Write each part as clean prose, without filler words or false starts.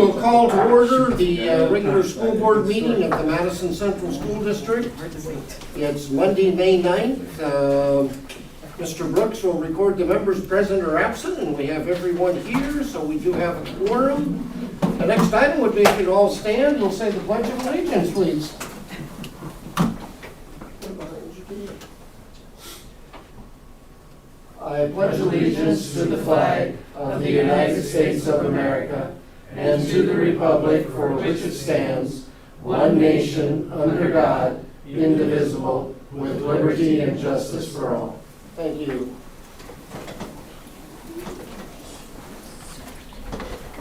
will call to order the regular school board meeting of the Madison Central School District. It's Monday, May 9th. Mr. Brooks will record the members present or absent, and we have everyone here, so we do have a quorum. The next item would be if you'd all stand, we'll say the Pledge of Allegiance, please. I pledge allegiance to the flag of the United States of America and to the republic for which it stands, one nation, under God, indivisible, with liberty and justice for all. Thank you.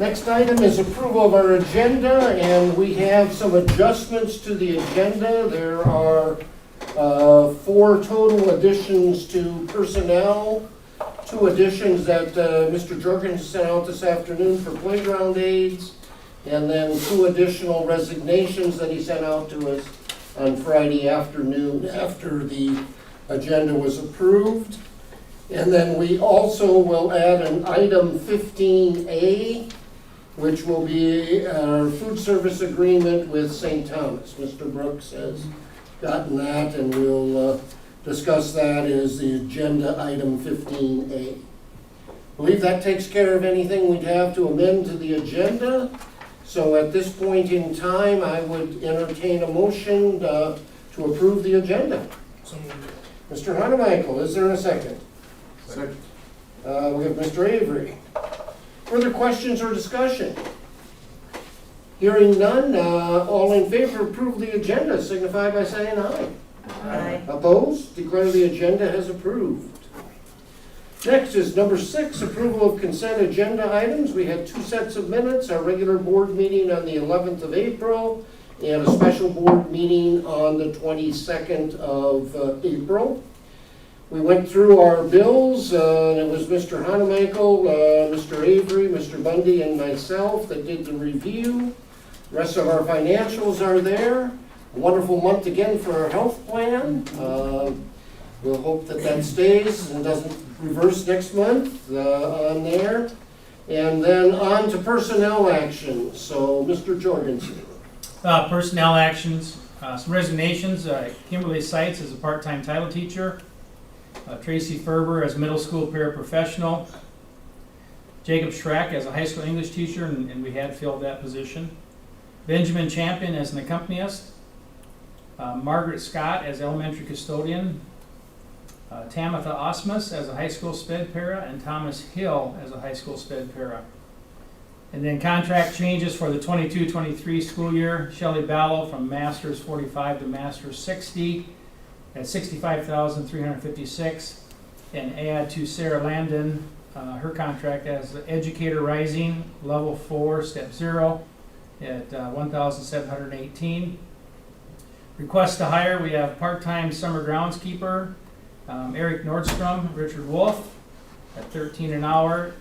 Next item is approval of our agenda, and we have some adjustments to the agenda. There are 4 total additions to personnel, 2 additions that Mr. Jorgens sent out this afternoon for playground aides, and then 2 additional resignations that he sent out to us on Friday afternoon after the agenda was approved. And then we also will add an item 15A, which will be our food service agreement with St. Thomas. Mr. Brooks has gotten that, and we'll discuss that as the agenda item 15A. I believe that takes care of anything we'd have to amend to the agenda. So at this point in time, I would entertain a motion to approve the agenda. Mr. Hanemichael, is there a second? Second. We have Mr. Avery. Further questions or discussion? Hearing none, all in favor of approve the agenda signify by saying aye. Aye. Opposed? Declare the agenda as approved. Next is number 6, approval of consent agenda items. We had 2 sets of minutes, our regular board meeting on the 11th of April and a special board meeting on the 22nd of April. We went through our bills, and it was Mr. Hanemichael, Mr. Avery, Mr. Bundy, and myself that did the review. The rest of our financials are there. A wonderful month again for our health plan. We'll hope that that stays and doesn't reverse next month on there. And then on to personnel actions. So, Mr. Jorgensen. Personnel actions, some resignations. Kimberly Seitz as a part-time title teacher. Tracy Ferber as middle school paraprofessional. Jacob Schrack as a high school English teacher, and we had filled that position. Benjamin Champion as an accompanist. Margaret Scott as elementary custodian. Tamitha Osmus as a high school sped para, and Thomas Hill as a high school sped para. And then contract changes for the 22-23 school year. Shelley Ballow from Masters 45 to Masters 60 at $65,356, and add to Sarah Landon her contract as Educator Rising Level 4 Step 0 at $1,718. Request to hire, we have part-time summer groundskeeper Eric Nordstrom, Richard Wolf at $13 an hour,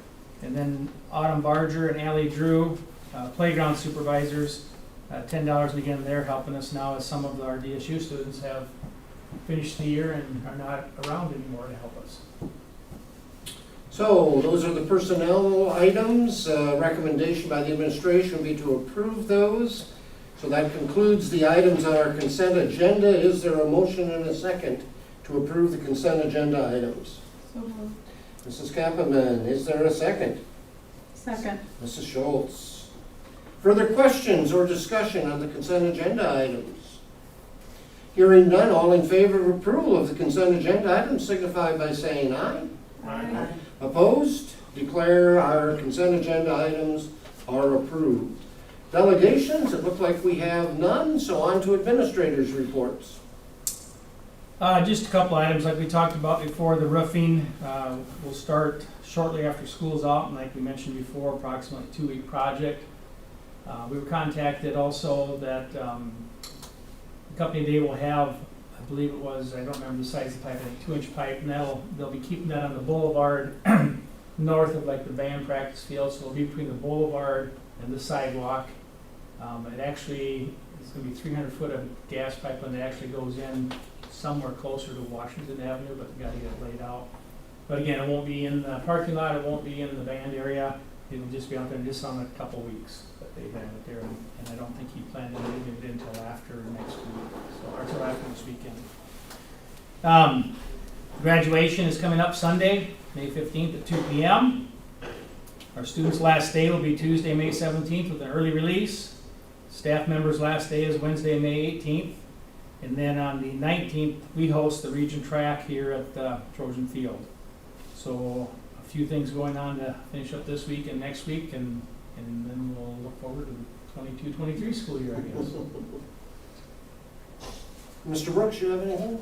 and then Autumn Barger and Allie Drew, playground supervisors, $10. And again, they're helping us now as some of our DSU students have finished the year and are not around anymore to help us. So those are the personnel items. Recommendation by the administration would be to approve those. So that concludes the items on our consent agenda. Is there a motion and a second to approve the consent agenda items? So moved. Mrs. Kappeman, is there a second? Second. Mrs. Schultz. Further questions or discussion on the consent agenda items? Hearing none, all in favor of approval of the consent agenda items signify by saying aye. Aye. Opposed? Declare our consent agenda items are approved. Delegations, it looks like we have none, so on to administrators' reports. Just a couple items like we talked about before. The roofing will start shortly after school's out, and like we mentioned before, approximately 2-week project. We were contacted also that the company, they will have, I believe it was, I don't remember the size of the pipe, I think 2-inch pipe, and they'll be keeping that on the boulevard north of like the band practice field, so it'll be between the boulevard and the sidewalk. It actually, it's going to be 300 foot of gas pipeline that actually goes in somewhere closer to Washington Avenue, but we got to get it laid out. But again, it won't be in the parking lot, it won't be in the band area, it'll just be out there just on a couple weeks. But they have it there, and I don't think he planned on moving it until after next week, so, or until after this weekend. Graduation is coming up Sunday, May 15th at 2 p.m. Our students' last day will be Tuesday, May 17th with an early release. Staff members' last day is Wednesday, May 18th. And then on the 19th, we host the region track here at Trojan Field. So a few things going on to finish up this week and next week, and then we'll look forward to the 22-23 school year, I guess. Mr. Brooks, you have anything?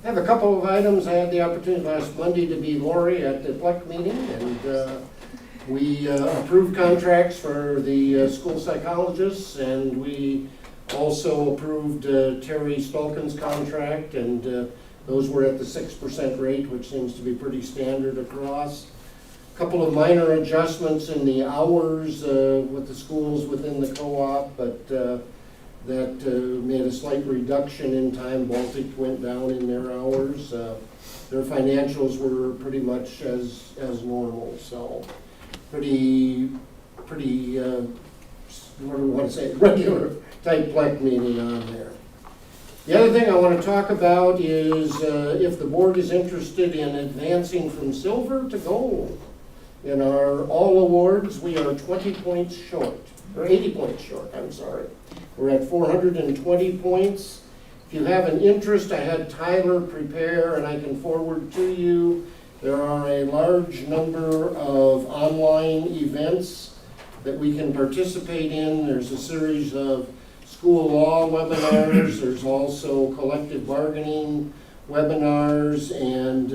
I have a couple of items. I had the opportunity last Monday to be Lori at the PLEC meeting, and we approved contracts for the school psychologists, and we also approved Terry Stolken's contract, and those were at the 6% rate, which seems to be pretty standard across. A couple of minor adjustments in the hours with the schools within the co-op, but that made a slight reduction in time. Baltic went down in their hours. Their financials were pretty much as normal, so pretty what do we want to say, regular type PLEC meeting on there. The other thing I want to talk about is if the board is interested in advancing from silver to gold. In our all awards, we are 20 points short, or 80 points short, I'm sorry. We're at 420 points. If you have an interest, I had Tyler prepare, and I can forward to you. There are a large number of online events that we can participate in. There's a series of school law webinars. There's also collective bargaining webinars, and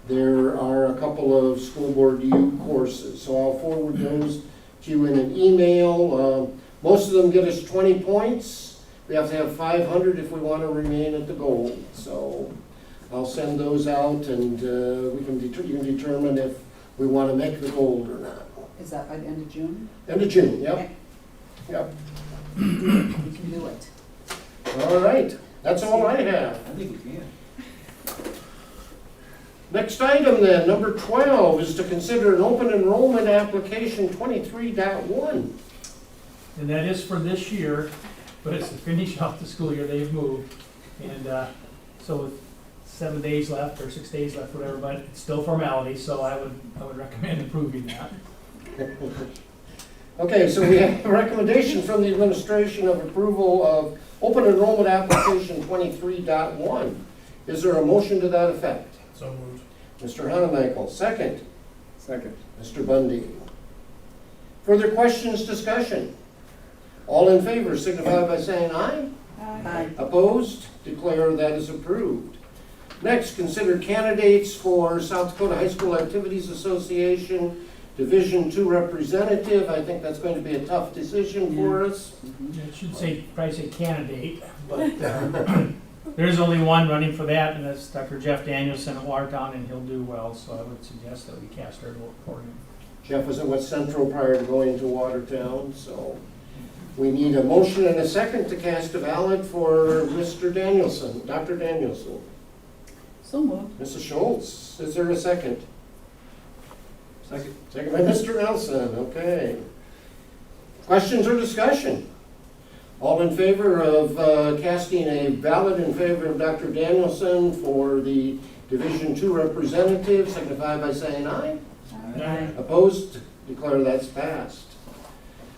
there are a couple of school board U courses. So I'll forward those to you in an email. Most of them get us 20 points. We have to have 500 if we want to remain at the gold. So I'll send those out, and you can determine if we want to make the gold or not. Is that by the end of June? End of June, yep. Okay. Yep. We can do it. All right, that's all I have. I think we can. Next item then, number 12, is to consider an open enrollment application 23.1. And that is for this year, but it's to finish off the school year. They've moved. And so with 7 days left, or 6 days left, whatever, but it's still formality, so I would recommend approving that. Okay, so we have a recommendation from the administration of approval of open enrollment application 23.1. Is there a motion to that effect? So moved. Mr. Hanemichael, second. Second. Mr. Bundy. Further questions, discussion? All in favor signify by saying aye. Aye. Opposed? Declare that is approved. Next, consider candidates for South Dakota High School Activities Association Division II representative. I think that's going to be a tough decision for us. It should probably say candidate, but there's only one running for that, and that's Dr. Jeff Danielson of Watertown, and he'll do well, so I would suggest that we cast our vote for him. Jeff was at West Central prior to going to Watertown, so we need a motion and a second to cast a ballot for Mr. Danielson, Dr. Danielson. So moved. Mrs. Schultz, is there a second? Second. Second by Mr. Nelson, okay. Questions or discussion? All in favor of casting a ballot in favor of Dr. Danielson for the Division II representative, signify by saying aye. Aye. Opposed? Declare that's passed.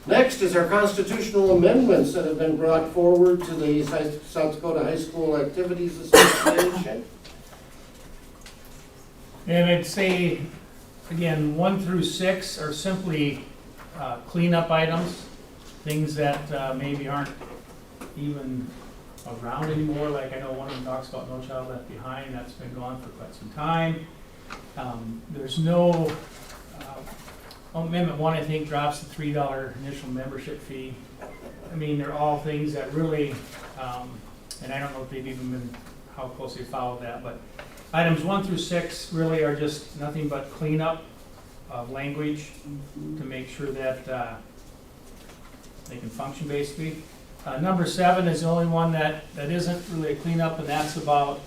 Next is our constitutional amendments that have been brought forward to the South Dakota High School Activities Association. And I'd say, again, 1 through 6 are simply cleanup items, things that maybe aren't even around anymore. Like I know one of them talks about No Child Left Behind. That's been gone for quite some time. There's no, Amendment 1, I think, drops the $3 initial membership fee. I mean, they're all things that really, and I don't know if they've even been, how close they followed that, but items 1 through 6 really are just nothing but cleanup of language to make sure that they can function basically. Number 7 is the only one that isn't really a cleanup, and that's about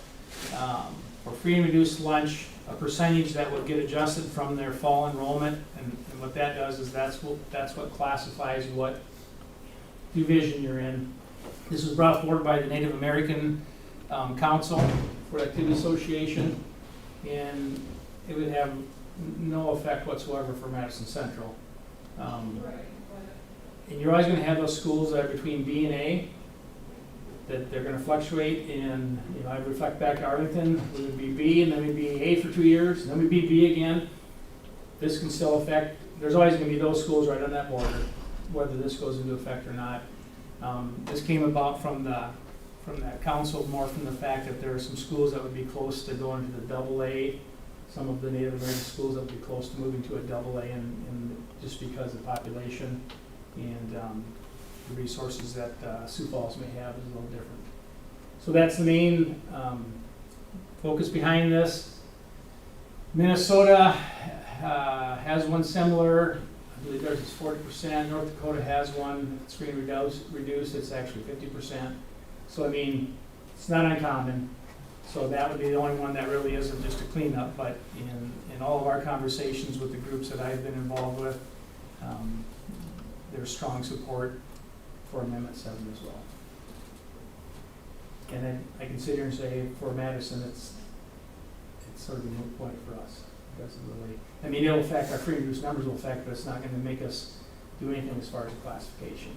for free and reduced lunch, a percentage that would get adjusted from their fall enrollment, and What that does is that's what classifies what division you're in. This was brought forward by the Native American Council for Activity Association, and it would have no effect whatsoever for Madison Central. And you're always gonna have those schools that are between B and A, that they're gonna fluctuate in, you know, I reflect back to Arlington, we would be B, and then we'd be A for 2 years, and then we'd be B again. This can still affect, there's always gonna be those schools right on that border, whether this goes into effect or not. This came about from that council, more from the fact that there are some schools that would be close to going to the double A, some of the Native American schools that would be close to moving to a double A, and just because of population and the resources that Sioux Falls may have is a little different. So that's the main focus behind this. Minnesota has one similar. I believe theirs is 40%. North Dakota has one. It's being reduced. It's actually 50%. So I mean, it's not uncommon. So that would be the only one that really isn't just a cleanup. But in all of our conversations with the groups that I've been involved with, there's strong support for Amendment 7 as well. And then I can sit here and say for Madison, it's sort of a moot point for us. Because of the way, I mean, it'll affect, our free and reduced numbers will affect, but it's not going to make us do anything as far as classification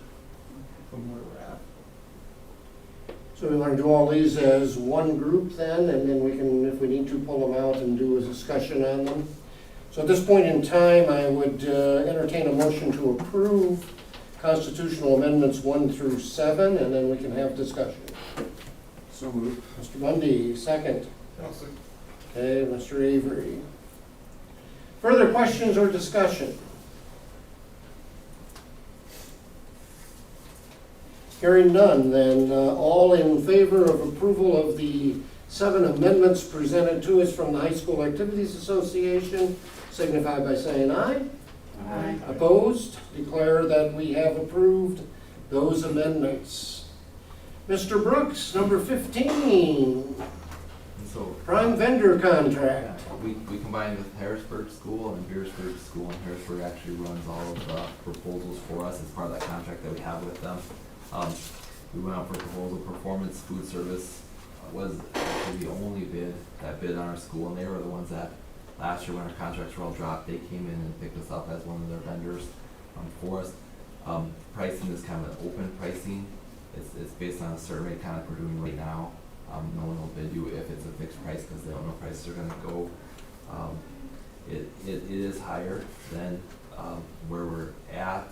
from where we're at. So we want to do all these as one group then, and then we can, if we need to, pull them out and do a discussion on them. So at this point in time, I would entertain a motion to approve constitutional amendments 1 through 7, and then we can have discussion. So moved. Mr. Bundy, second. Okay, Mr. Avery. Further questions or discussion? Hearing none, then all in favor of approval of the 7 amendments presented to us from the High School Activities Association, signify by saying aye. Aye. Opposed? Declare that we have approved those amendments. Mr. Brooks, number 15, So prime vendor contract. we combined with Harrisburg School, and Beersburg School, and Harrisburg actually runs all of the proposals for us as part of that contract that we have with them. We went out for proposal. Performance Food Service was actually the only bid that bid on our school, and they were the ones that last year when our contracts were all dropped, they came in and picked us up as one of their vendors for us. Pricing is kind of an open pricing. It's based on a certain rate, kind of like we're doing right now. No one will bid you if it's a fixed price because they don't know prices are going to go. It is higher than where we're at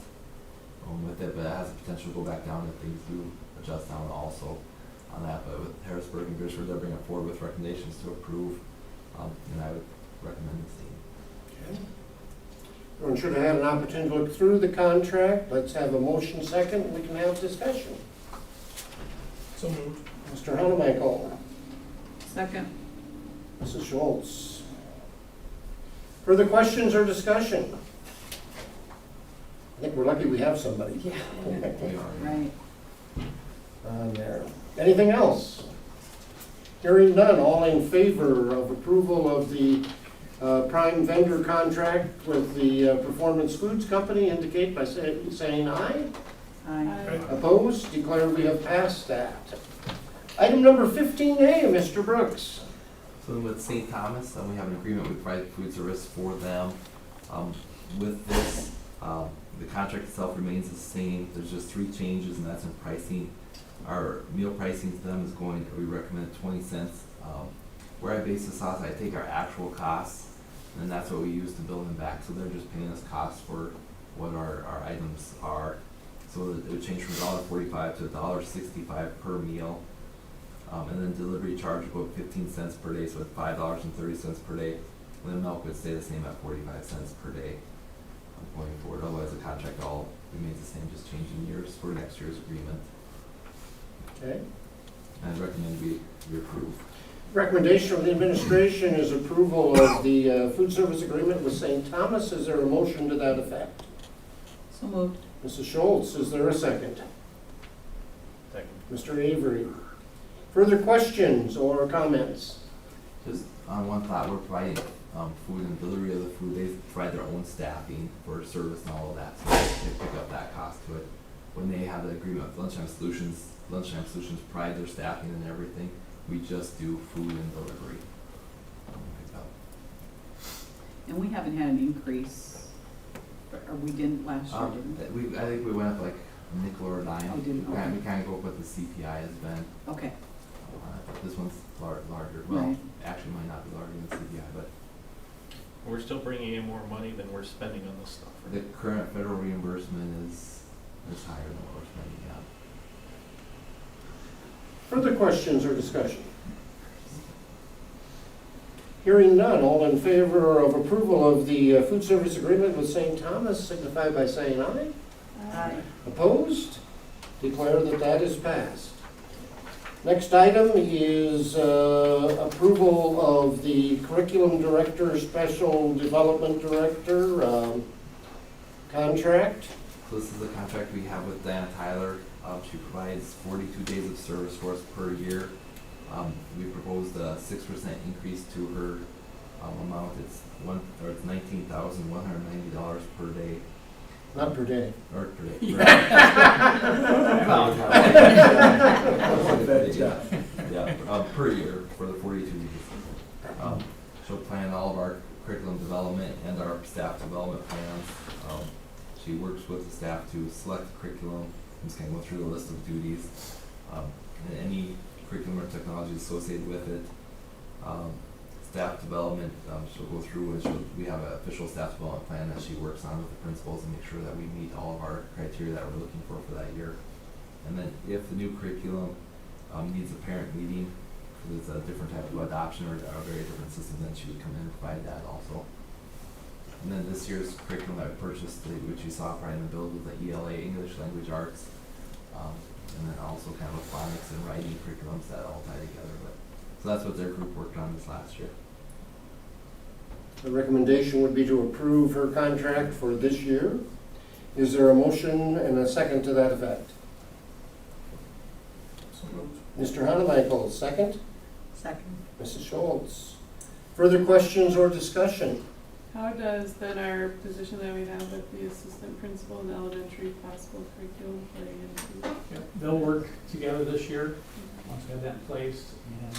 with it, but it has the potential to go back down if things do adjust down also on that. But with Harrisburg and Beersburg, they're bringing forward with recommendations to approve, and I would recommend this team. Okay. Everyone should have had an opportunity to look through the contract. Let's have a motion second, we can have discussion. So moved. Mr. Hanemichael, Second. Mrs. Schultz. Further questions or discussion? I think we're lucky we have somebody Yeah. We are. Right. on there. Anything else? Hearing none, all in favor of approval of the prime vendor contract with the Performance Foods Company indicate by saying aye. Aye. Opposed? Declare we have passed that. Item number 15A, Mr. Brooks. So with St. Thomas, we have an agreement with provide food service for them. With this, the contract itself remains the same. There's just 3 changes, and that's in pricing. Our meal pricing to them is going, we recommend 20 cents. Where I base this off, I take our actual costs, and that's what we use to bill them back. So they're just paying us costs for what our items are. So it would change from $1.45 to $1.65 per meal. And then delivery charge about 15 cents per day, so it's $5.30 per day. And then milk would stay the same at 45 cents per day going forward. Otherwise, the contract all remains the same, just changing years for next year's agreement. Okay. And I recommend we approve. Recommendation from the administration is approval of the food service agreement with St. Thomas. Is there a motion to that effect? So moved. Mrs. Schultz, is there a second? Second. Mr. Avery. Further questions or comments? Just on one thought, we're providing food and delivery of the food. They provide their own staffing for service and all of that, so they pick up that cost to it. When they have the agreement with Lunchtime Solutions provide their staffing and everything. We just do food and delivery. Pick up. And we haven't had an increase, or we didn't last year, didn't we? I think we went up like a nickel or a dime. Oh, didn't, We okay. kind of go up what the CPI has been. Okay, This one's larger. Well, Right. actually might not be larger than CPI, but We're still bringing in more money than we're spending on this stuff, the right? current federal reimbursement is higher than what we're spending, yeah. Further questions or discussion? Hearing none, all in favor of approval of the food service agreement with St. Thomas signify by saying aye. Aye. Opposed? Declare that that is passed. Next item is approval of the curriculum director, special development director contract. So this is a contract we have with Diana Tyler. She provides 42 days of service for us per year. We proposed a 6% increase to her amount. It's $19,190 per day. Not per day. Or per day. Per year for the 42 weeks. She'll plan all of our curriculum development and our staff development plans. She works with the staff to select the curriculum. I'm just going to go through the list of duties and any curriculum or technology associated with it. Staff development, she'll go through and we have an official staff development plan that she works on with the principals and make sure that we meet all of our criteria that we're looking for that year. And then if the new curriculum needs a parent meeting, because it's a different type of adoption or a very different system, then she would come in and provide that also. And then this year's curriculum that we purchased, which you saw probably in the build, was the ELA, English Language Arts, and then also kind of a phonics and writing curriculums that all tie together. So that's what their group worked on this last year. The recommendation would be to approve her contract for this year. Is there a motion and a second to that effect? So moved. Mr. Hanemichael, second. Second. Mrs. Schultz. Further questions or discussion? How does then our position that we have with the assistant principal in elementary possible curriculum play into? Yep, they'll work together this year, once we have that in place, and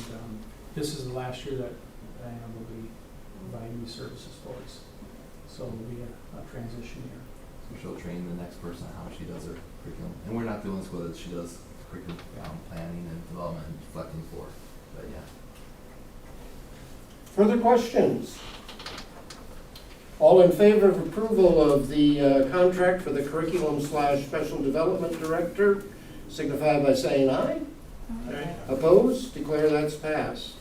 this is the last year that Diana will be providing these services for us. So it'll be a transition year. So she'll train the next person on how she does her curriculum. And we're not the only school that she does curriculum planning and development and selecting for, but yeah. Further questions? All in favor of approval of the contract for the curriculum/special development director, signify by saying aye. Okay. Opposed? Declare that's passed.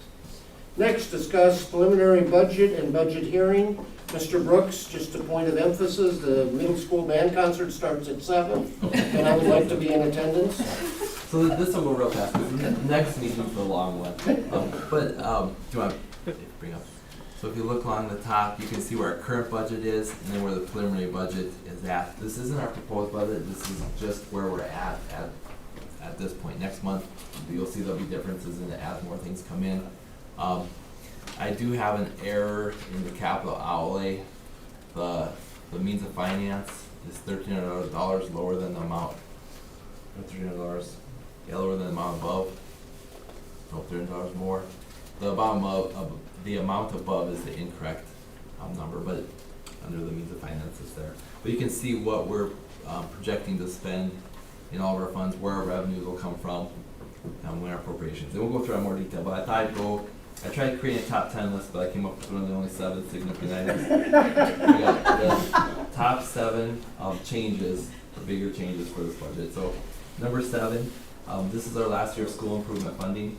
Next, discuss preliminary budget and budget hearing. Mr. Brooks, just a point of emphasis, the middle school band concert starts at 7, and I would like to be in attendance. So this will go real fast, because the next meeting's the long one. Do you want to bring up? So if you look along the top, you can see where our current budget is, and then where the preliminary budget is at. This isn't our proposed budget, this is just where we're at this point. Next month, you'll see there'll be differences in it as more things come in. I do have an error in the capital outlay. The means of finance is $1,300 lower than the amount. $1,300, yeah, lower than the amount above. No, $300 more. The amount above is the incorrect number, but under the means of finance is there. But you can see what we're projecting to spend in all of our funds, where our revenues will come from, and when our appropriations. And we'll go through in more detail, but I thought I tried creating a top 10 list, but I came up with one of the only 7 significant items. We got the top 7 changes, the bigger changes for this budget. So number 7, this is our last year of school improvement funding.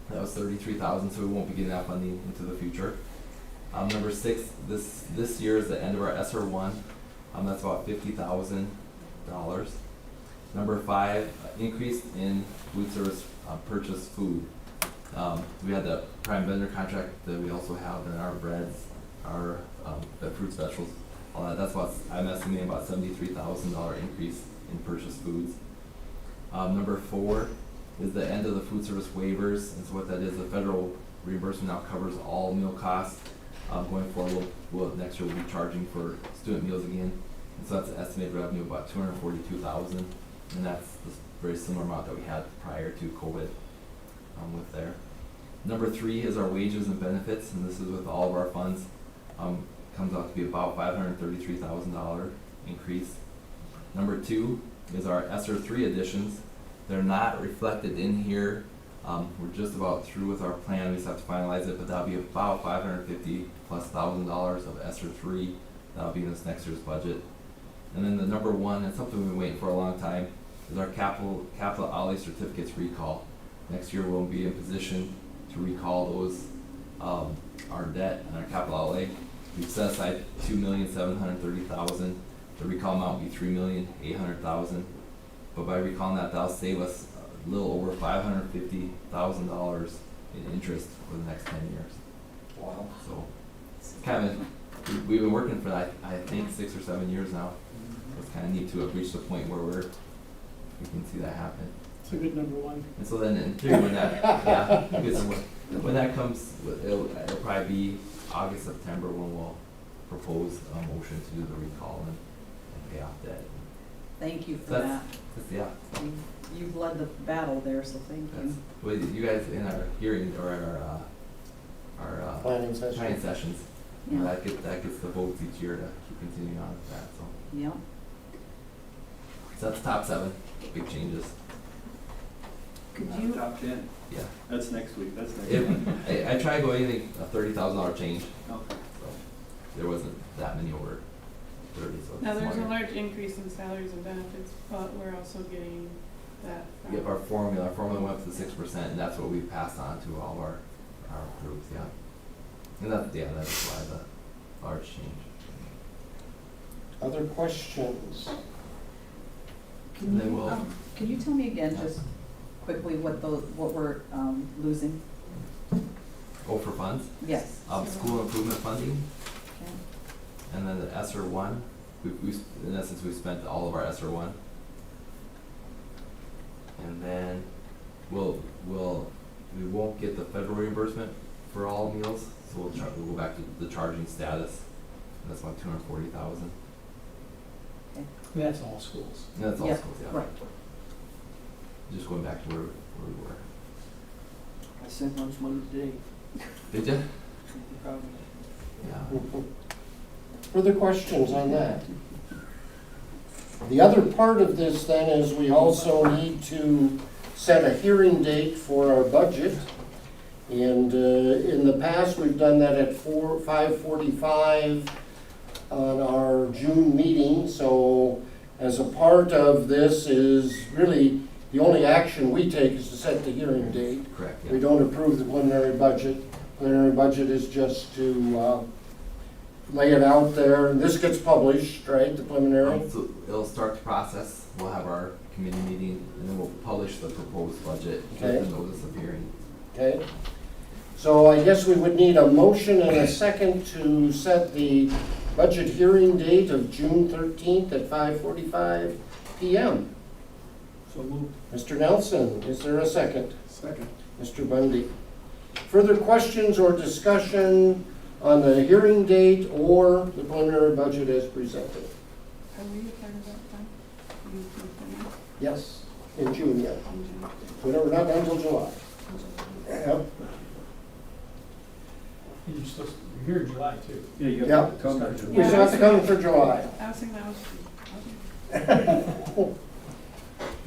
That was $33,000, so we won't be getting that funding into the future. Number 6, this year is the end of our ESSER 1. That's about $50,000. Number 5, increase in food service purchased food. We had the prime vendor contract that we also have in our breads, our the fruit specials, all that. That's what I'm estimating about $73,000 increase in purchased foods. Number 4 is the end of the food service waivers. And so what that is, the federal reimbursement now covers all meal costs. Going forward, next year we'll be charging for student meals again. And so that's an estimated revenue of about $242,000, and that's the very similar amount that we had prior to COVID with there. Number 3 is our wages and benefits, and this is with all of our funds. Comes out to be about $533,000 increase. Number 2 is our ESSER 3 additions. They're not reflected in here. We're just about through with our plan. We just have to finalize it, but that'll be about $550,000+ of ESSER 3. That'll be in this next year's budget. And then the number 1, and something we've been waiting for a long time, is our capital outlay certificates recall. Next year we'll be in position to recall those, our debt and our capital outlay. We've set aside $2,730,000. The recall amount will be $3,800,000. But by recalling that, that'll save us a little over $550,000 in interest for the next 10 years. Wow. So it's kind of, we've been working for that, I think 6 or 7 years now. So it's kind of neat to have reached a point where we can see that happen. It's a good number 1. And so then in theory, when that, yeah, because when that comes, it'll probably be August, September when we'll propose a motion to do the recall and pay off debt. Thank you for That's- that. Yeah, You've led the battle there, so thank that's, you. well, you guys in our hearing or our Planning session. planning sessions, Yeah, that gets the votes each year to keep continuing on with that, so. yeah. So that's top 7, big changes, Could you, Top 10. yeah. That's next week, that's next If, week. I try to go anything, a $30,000 change, Okay. so there wasn't that many over 30, so. Now, it's there's a smaller. large increase in salaries and benefits, but we're also getting that from. Yep, our formula went up to 6%, and that's what we passed on to all our groups, yeah. And that's why the large change. Other questions? can And then you, we'll- can you tell me again, just quickly, what we're losing? Oh, for funds, Yes. school improvement funding, Okay. and then the ESSER 1, in essence, we spent all of our ESSER 1. And then we won't get the federal reimbursement for all meals, so we'll go back to the charging status, and that's about $240,000. That's all schools. And that's all Yeah, schools, yeah. Right. Just going back to where we were. I sent lunch money today. Did you? Probably. Yeah. Further questions on that? The other part of this then is we also need to set a hearing date for our budget. And in the past, we've done that at 5:45 on our June meeting. So as a part of this is really, the only action we take is to set the hearing date. Correct, We yeah. don't approve the preliminary budget. Preliminary budget is just to lay it out there, and this gets published, right, the preliminary? So it'll start the process, we'll have our committee meeting, and then we'll publish the proposed budget with Okay. the notice of hearing. Okay? So I guess we would need a motion and a second to set the budget hearing date of June 13th at 5:45 PM. So moved. Mr. Nelson, is there a second? Second. Mr. Bundy. Further questions or discussion on the hearing date or the preliminary budget as presented? Are we a part of that plan? You can finish Yes, in June, yeah. in June. We're not done until July. Yep. You're supposed to, you're here in July too. Yeah, you Yeah. have to come. We still have to come for July. I was thinking that was true.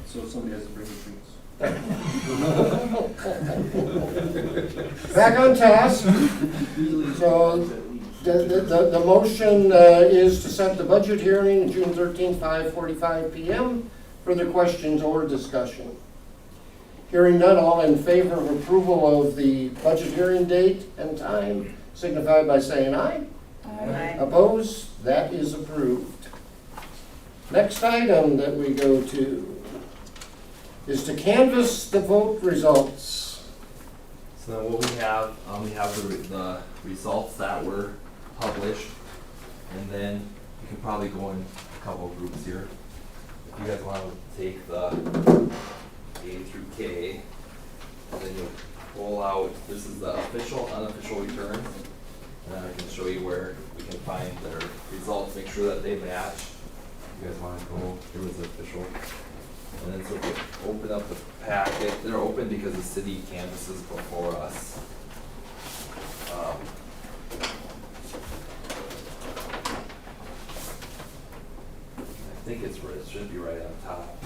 So somebody has to bring the drinks. Back on task. So the motion is to set the budget hearing June 13th, 5:45 PM. Further questions or discussion? Hearing none, all in favor of approval of the budget hearing date and time, signify by saying aye. Aye. Opposed? That is approved. Next item that we go to is to canvass the vote results. So then what we have the results that were published, and then you can probably go in a couple of groups here. If you guys want to take the A through K, and then you'll pull out, this is the official, unofficial returns, and then I can show sure that they match. You guys wanna go, here was the official. And then so if you open up the packet, they're open because the city canvasses before us. I think it's, it should be right on top.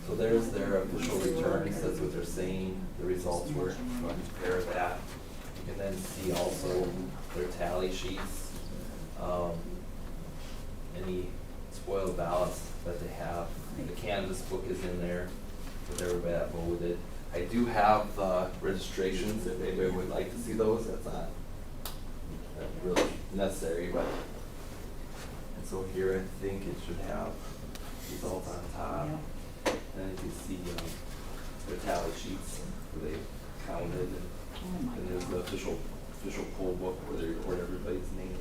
So there's their official returns, that's what they're saying, the results were, you want to compare that. You can then see also their tally sheets, any spoiled ballots that they have. The canvas book is in there with everybody that voted. I do have registrations, if anybody would like to see those, that's not really necessary, but. And so here I think it should have results on top. And you can see their tally sheets where they counted, and there's the official poll book where they record everybody's name.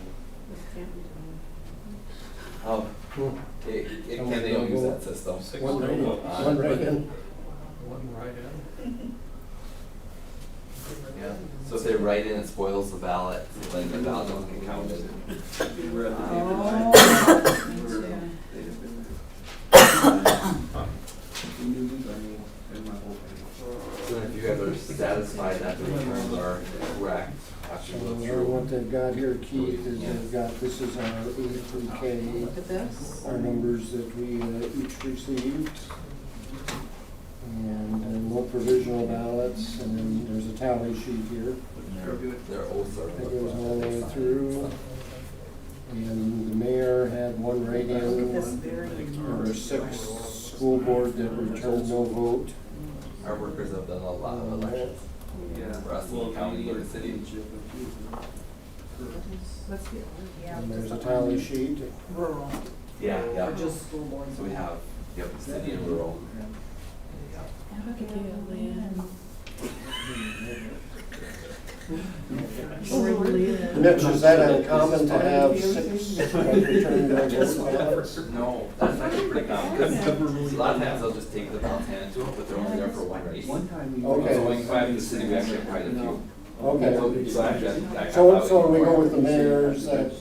They don't use that system. One write-in. One write-in. One write-in. Yeah, so if they write in, it spoils the ballot, like the ballot doesn't get counted. We're at the So if you guys are satisfied that the returns are correct, after you go through. What they've got here, Keith, is they've got, this is our A through K, Look at this. our numbers that we each received. And no provisional ballots, and then there's a tally sheet here Their oaths are. that goes all the way through. And the mayor had one write-in, there were 6 school board that returned no vote. Our workers have done a lot of elections. For us in the county and the city. And there's a tally sheet. Rural, Yeah, yeah. or just school boards. So we have, city and rural. Mitch, is that uncommon to have 6 returned no vote ballots? No, that's actually pretty common, because a lot of times they'll just take the ballots handed to them, but they're only there for one race. Okay. So when you find in the city, we actually have quite a few. Okay. So actually, So we go with the mayors that,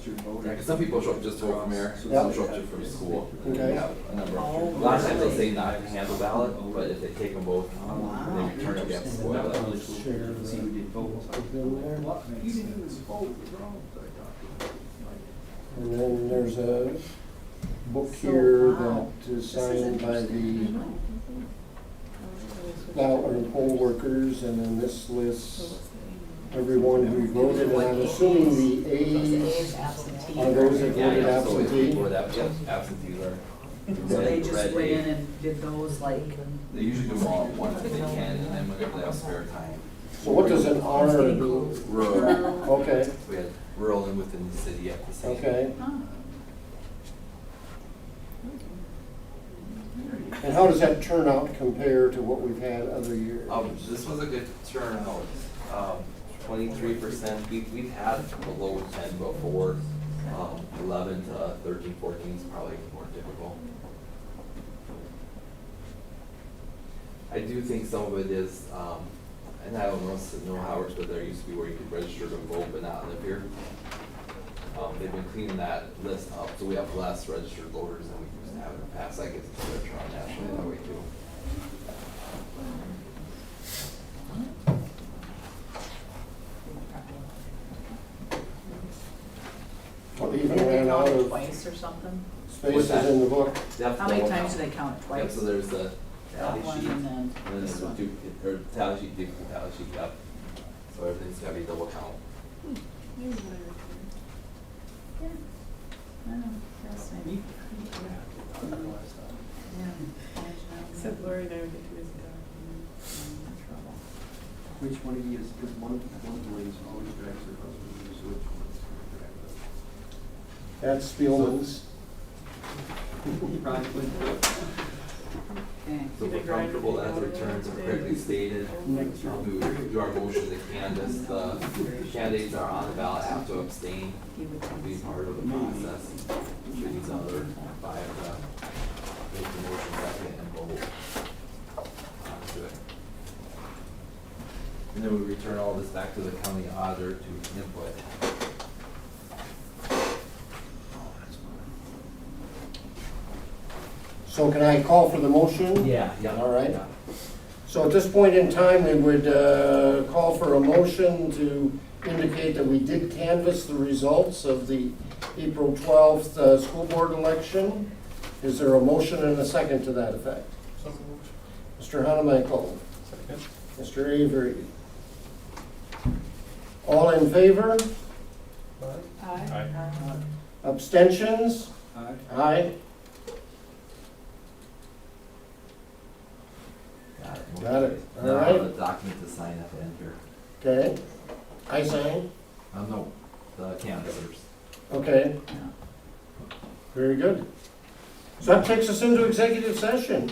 Yeah, 'cause some people show up just to vote for mayor, some Yeah. show up just for school. Okay. We have a number of, a lot of times they'll say not to handle ballot, but if they take them both, they return it against spoil it. share in there. And then there's a book here that is signed by the ballot or poll workers, and then this lists everyone who voted, and I'm assuming the A's are those that Yeah, voted yeah, so it's absentee. for that, yep, absentees are. So they red just went A. in and did those like, They usually do them all at once if they can, and then whenever they have spare time. So what does an R do? Rural, Okay, we had rural and within the city at the same. okay. huh? And how does that turnout compare to what we've had other years? This was a good turnout, 23%, we've had below 10 before, 11 to 13, 14 is probably more typical. I do think some of it is, and I don't know how it's, but there used to be where you could register to vote but not live here. They've been cleaning that list up, so we have less registered voters than we used to have in the past. I guess it's a better turnout nationally that way too. Well, they Did even they ran out count it of twice or something? spaces in the book. How many times did they count it Yep, twice? so there's the tally That one sheet, and then and then this there's a one. duplicate, or tally sheet, duplicate tally sheet, yep. So everything's gotta be double count. Here's what I returned. Oh, fascinating. Yeah. Except Lori and I were getting this done. Which one of you is, because one of the ladies always drags her husband, so which one is going to drag That's Spielman's. them? Probably. Okay. So we're comfortable that the returns are correctly stated. We do our motion to canvass, the candidates are on the ballot, have to abstain, be part of the process. Should these other 5 make the motion second and vote onto it. And then we return all this back to the county auditor to input. So can I call for the motion? Yeah. All right. So at this point in time, we would call for a motion to indicate that we did canvass the results of the April 12th school board election. Is there a motion and a second to that effect? So moved. Mr. Hanamichael, Second. Mr. Avery. All in favor? Aye. Aye. Abstentions? Aye. Aye. Got it. Got it. All Now, right. the document to sign at the end here. Okay. I sign? No, the canvassers. Okay. Very good. So that takes us into executive session.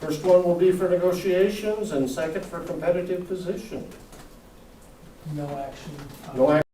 First one will be for negotiations and second for competitive position. No action. No action.